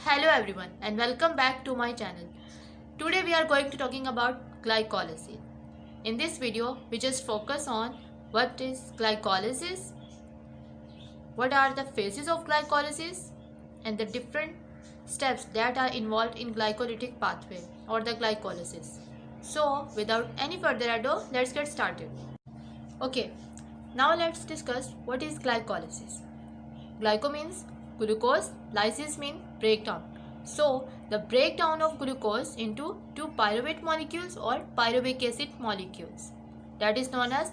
Hello everyone and welcome back to my channel. Today we are going to talking about glycolysis. In this video we just focus on what is glycolysis, what are the phases of glycolysis and the different steps that are involved in glycolytic pathway or the glycolysis. So without any further ado, let's get started. Okay, now let's discuss what is glycolysis. Glyco means glucose, lysis means breakdown. So the breakdown of glucose into two pyruvate molecules or pyruvic acid molecules, that is known as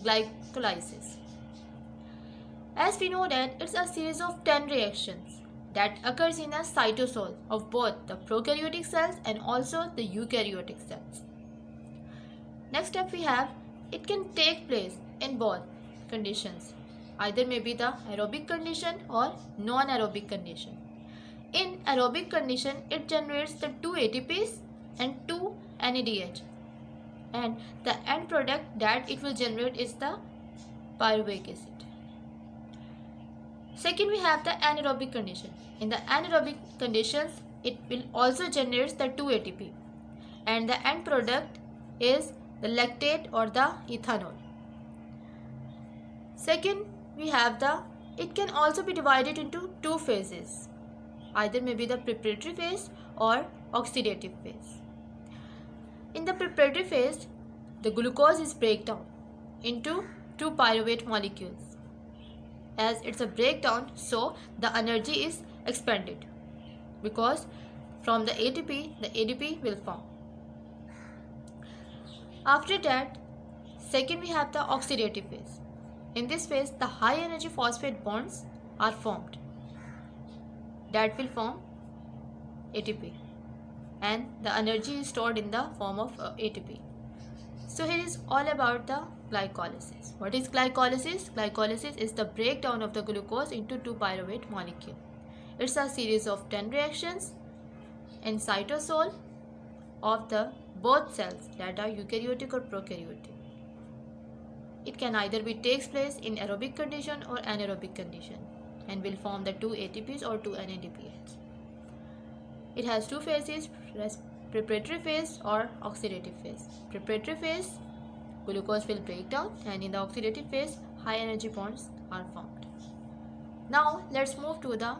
glycolysis. As we know that it's a series of 10 reactions that occurs in a cytosol of both the prokaryotic cells and also the eukaryotic cells. Next up we have, it can take place in both conditions, either may be the aerobic condition or non-aerobic condition. In aerobic condition, it generates the 2 ATPs and 2 NADH, and the end product that it will generate is the pyruvic acid. Second, we have the anaerobic condition. In the anaerobic conditions, it will also generate the 2 ATP, and the end product is the lactate or the ethanol. Second, we have it can also be divided into two phases, either may be the preparatory phase or oxidative phase. In the preparatory phase, the glucose is breakdown into two pyruvate molecules. As it's a breakdown, so the energy is expended because from the ADP will form. After that, second we have the oxidative phase. In this phase, the high energy phosphate bonds are formed that will form ATP, and the energy is stored in the form of ATP. So here is all about the glycolysis. What is glycolysis? Glycolysis is the breakdown of the glucose into two pyruvate molecule. It's a series of 10 reactions in cytosol of the both cells that are eukaryotic or prokaryotic. It can either be takes place in aerobic condition or anaerobic condition and will form the 2 ATPs or 2 NADPH. It has two phases, preparatory phase or oxidative phase. Preparatory phase, glucose will break down, and in the oxidative phase, high energy bonds are formed. Now let's move to the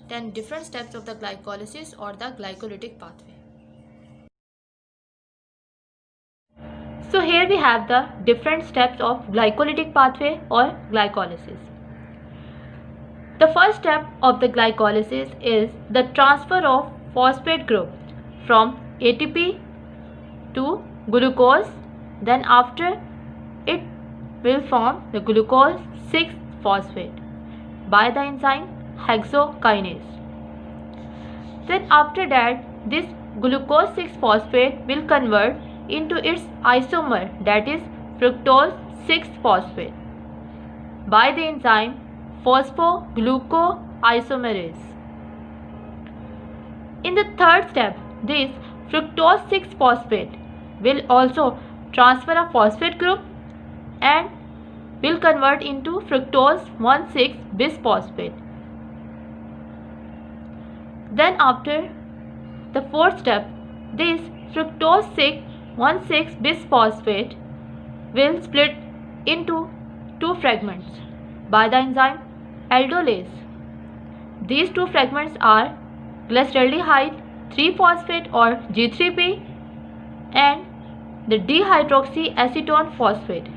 10 different steps of the glycolysis or the glycolytic pathway. So here we have the different steps of glycolytic pathway or glycolysis. The first step of the glycolysis is the transfer of phosphate group from ATP to glucose. Then after it will form the glucose 6-phosphate by the enzyme hexokinase. Then after that, this glucose 6-phosphate will convert into its isomer, that is fructose 6-phosphate by the enzyme phosphoglucoisomerase. In the third step, this fructose 6-phosphate will also transfer a phosphate group and will convert into fructose 1,6-bisphosphate. Then after the fourth step, this fructose 1,6-bisphosphate will split into two fragments by the enzyme aldolase. These two fragments are glyceraldehyde 3-phosphate or G3P and the dihydroxyacetone phosphate,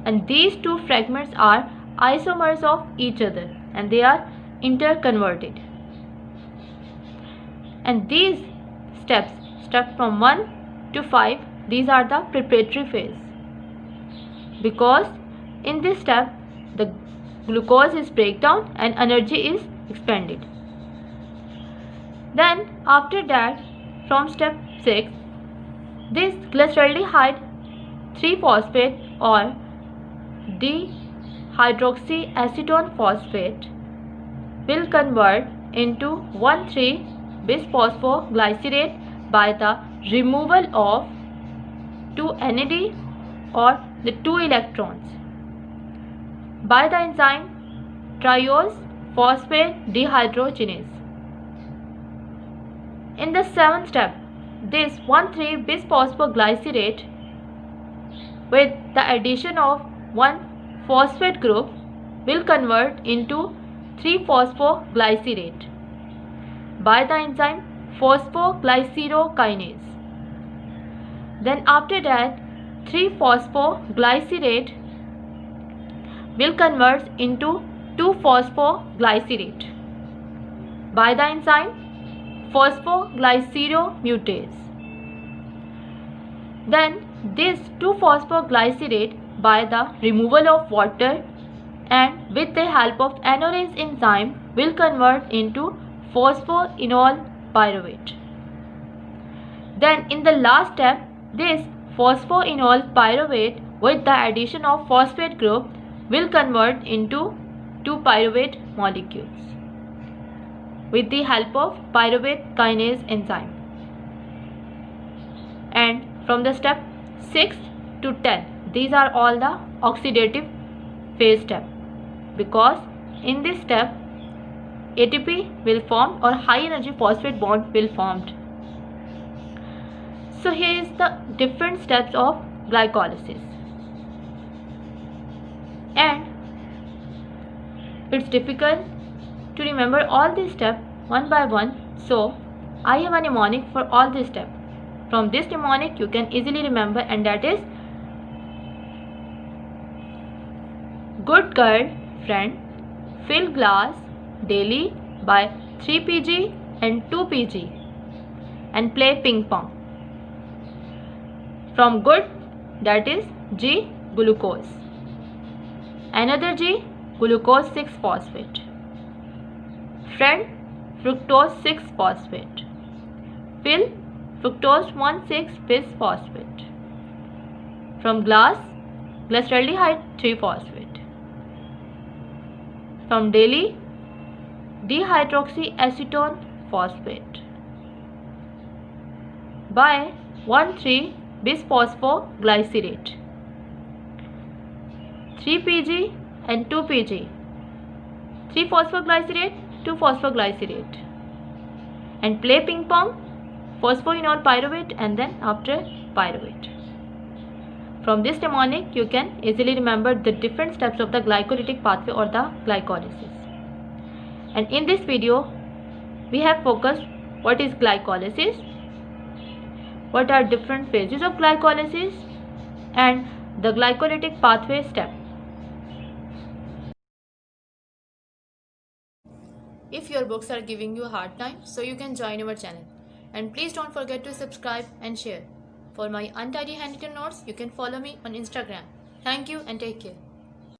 and these two fragments are isomers of each other and they are interconverted. And these steps, step from 1 to 5, these are the preparatory phase, because in this step the glucose is breakdown and energy is expended. Then after that, from step 6, this glyceraldehyde 3-phosphate or dihydroxyacetone phosphate will convert into 1,3-bisphosphoglycerate by the removal of 2 NAD or the 2 electrons by the enzyme triose phosphate dehydrogenase. In the seventh step, this 1,3-bisphosphoglycerate with the addition of one phosphate group will convert into 3-phosphoglycerate by the enzyme phosphoglycerokinase. Then after that, 3-phosphoglycerate will convert into 2-phosphoglycerate by the enzyme phosphoglyceromutase. Then this 2-phosphoglycerate by the removal of water and with the help of anorase enzyme will convert into phosphoenol pyruvate. Then in the last step, this phosphoenol pyruvate with the addition of phosphate group will convert into 2 pyruvate molecules with the help of pyruvate kinase enzyme. And from the step 6 to 10, these are all the oxidative phase step, because in this step ATP will form or high energy phosphate bond will formed. So here is the different steps of glycolysis, and it's difficult to remember all these steps one by one, so I have a mnemonic for all these steps. From this mnemonic you can easily remember, and that is: good girl friend, fill glass daily by 3 pg and 2 pg and play ping pong. From good, that is G, glucose. Another G, glucose 6-phosphate. Friend, fructose 6-phosphate. Fill, fructose 1,6-bisphosphate. From glass, glyceraldehyde 3-phosphate. From daily, dihydroxyacetone phosphate by 1,3-bisphosphoglycerate. 3 pg and 2 pg. 3-phosphoglycerate, 2-phosphoglycerate. And play ping pong, phosphoenol pyruvate, and then after pyruvate. From this mnemonic you can easily remember the different steps of the glycolytic pathway or the glycolysis. And in this video we have focused what is glycolysis, what are different phases of glycolysis, and the glycolytic pathway step. If your books are giving you a hard time, so you can join our channel. And please don't forget to subscribe and share. For my untidy handwritten notes, you can follow me on Instagram. Thank you and take care.